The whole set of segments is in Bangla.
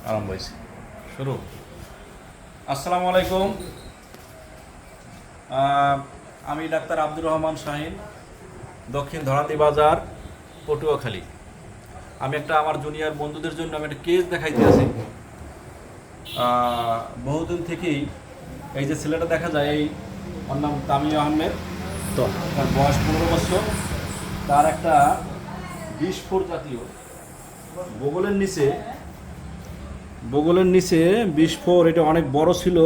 আরম্ভ হয়েছে শুরু। আসসালামু আলাইকুম। আমি ডাক্তার আব্দুর রহমান শাহিন, দক্ষিণ ধরাতি বাজার, পটুয়াখালী। আমি আমার জুনিয়র বন্ধুদের জন্য আমি একটা কেস দেখাইতে আছি। বহুদিন থেকেই এই যে ছেলেটা দেখা যায়, ওর নাম তামিম আহমেদ, তো তার বয়স 15 বছর। তার একটা বিস্ফোর জাতীয় বগলের নিচে বিস্ফোর, এটা অনেক বড় ছিল।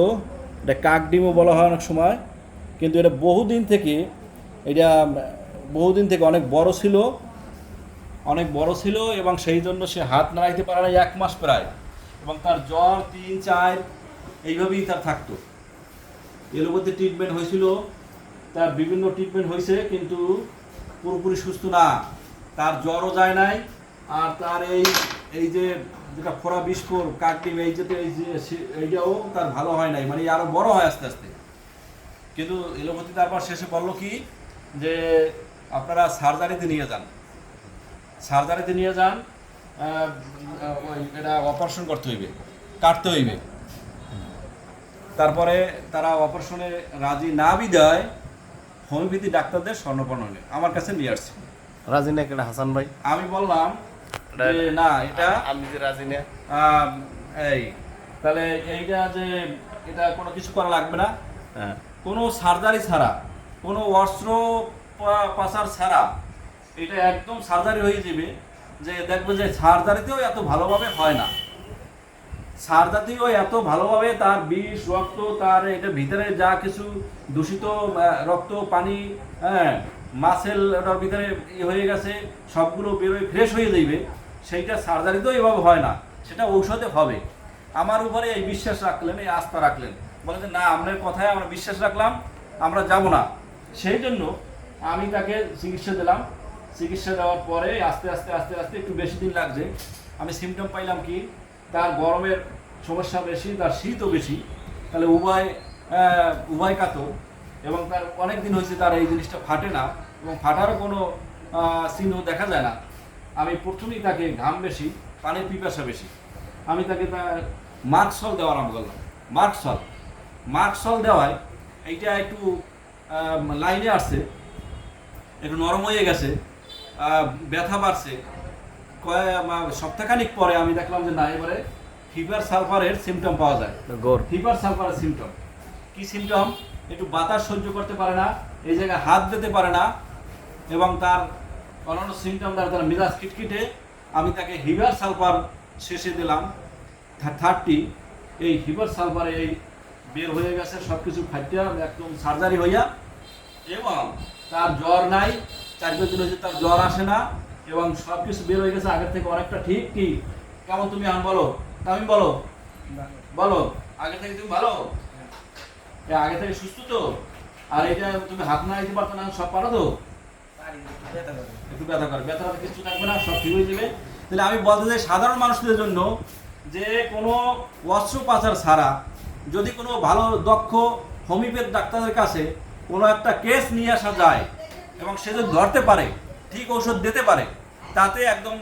এটা কাকডিমও বলা হয় অনেক সময়, কিন্তু এটা বহুদিন থেকে অনেক বড় ছিল এবং সেই জন্য সে হাত নাড়াইতে পারে না 1 মাস প্রায়। এবং তার জ্বর 3-4 এইভাবেই তার থাকতো। এলোপ্যাথি ট্রিটমেন্ট হয়েছিল, তার বিভিন্ন ট্রিটমেন্ট হয়েছে, কিন্তু পুরোপুরি সুস্থ না। তার জ্বরও যায় নাই, আর তার এই যে যেটা ফোড়া বিস্ফোর কাকডিম, এইটাও তার ভালো হয় নাই, মানে আরও বড় হয় আস্তে আস্তে। কিন্তু এলোপ্যাথি তারপর শেষে বললো কি, যে আপনারা সার্জারিতে নিয়ে যান, এটা অপারেশন করতে হইবে, কাটতে হইবে। তারপরে তারা অপারেশনে রাজি না বিদায় হোমিওপ্যাথি ডাক্তারদের স্বর্ণপন্ন হলে আমার কাছে নিয়ে আসছে। রাজি না কেন হাসান ভাই? আমি বললাম যে না, এটা আমি যে রাজি না, তাহলে এটা কোনো কিছু করা লাগবে না, কোনো সার্জারি ছাড়া, কোনো অস্ত্রোপচার ছাড়া এটা একদম সার্জারি হয়ে যাবে। যে দেখবে যে সার্জারিতেও এত ভালোভাবে হয় না, সার্জারিতেও এত ভালোভাবে তার বিষ, রক্ত, তার এটা ভিতরে যা কিছু দূষিত রক্ত, পানি, মাসেল ওটার ভিতরে হয়ে গেছে, সবগুলো বেরোয় ফ্রেশ হয়ে যাবে। সেইটা সার্জারিতেও এভাবে হয় না, সেটা ঔষধে হবে। আমার উপরে এই বিশ্বাস রাখলেন, এই আস্থা রাখলেন, বলে যে না, আপনার কথায় আমরা বিশ্বাস রাখলাম, আমরা যাব না। সেই জন্য আমি তাকে চিকিৎসা দিলাম। চিকিৎসা দেওয়ার পরে আস্তে আস্তে একটু বেশি দিন লাগছে। আমি সিমটম পাইলাম কি, তার গরমের সমস্যা বেশি, তার শীতও বেশি, তাহলে উভয় কাতর, এবং তার অনেক দিন হয়েছে তার এই জিনিসটা ফাটে না, এবং ফাটারও কোনো চিহ্ন দেখা যায় না। আমি প্রথমেই তাকে ঘাম বেশি, পানির পিপাসা বেশি, আমি তাকে মার্কসল দেওয়া আরম্ভ করলাম। মার্কসল দেওয়ায় এইটা একটু লাইনে আসছে, একটু নরম হয়ে গেছে, ব্যথা বাড়ছে। সপ্তাহখানিক পরে আমি দেখলাম যে না, এবারে ফিভার সালফারের সিমটম পাওয়া যায়। ফিভার সালফারের সিমটম কি সিমটম? একটু বাতাস সহ্য করতে পারে না, এই জায়গায় হাত দিতে পারে না, এবং তার অন্যান্য সিমটম তার মেজাজ খিটখিটে। আমি তাকে হিভার সালফার শেষে দিলাম 30। এই হিভার সালফারে এই বের হয়ে গেছে সব কিছু ফাটিয়া একদম সার্জারি হইয়া, এবং তার জ্বর নাই, 4-5 দিন হয়েছে তার জ্বর আসে না, এবং সব কিছু বের হয়ে গেছে আগের থেকে অনেকটা ঠিক। কি কেমন তুমি বলো, তুমি বলো আগে থেকে তুমি ভালো, আগে থেকে সুস্থ তো? আর এটা তুমি হাত না দিতে পারতো না, সব পারো তো? একটু ব্যথা করে, ব্যথা কিছু থাকবে না, সব ঠিক হয়ে যাবে। তাহলে আমি বলতে চাই সাধারণ মানুষদের জন্য, যে কোনো অস্ত্রোপচার ছাড়া যদি কোনো ভালো দক্ষ হোমিওপ্যাথি ডাক্তারের কাছে কোনো একটা কেস নিয়ে আসা যায়, এবং সে যদি ধরতে পারে, ঠিক ঔষধ দিতে পারে, তাতে একদম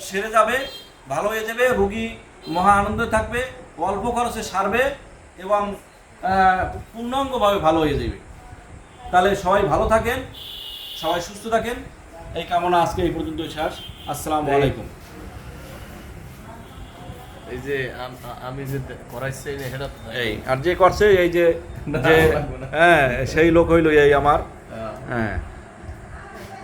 সেরে যাবে, ভালো হয়ে যাবে, রুগী মহা আনন্দে থাকবে, অল্প খরচে সারবে, এবং পূর্ণাঙ্গভাবে ভালো হয়ে যাবে। তাহলে সবাই ভালো থাকেন, সবাই সুস্থ থাকেন, এই কামনা আজকে এই পর্যন্ত শেষ। আসসালামু আলাইকুম। এই যে আমি যে করাইছি এটা আর যে করছে এই যে সেই লোক হইল এই আমার। হ্যাঁ।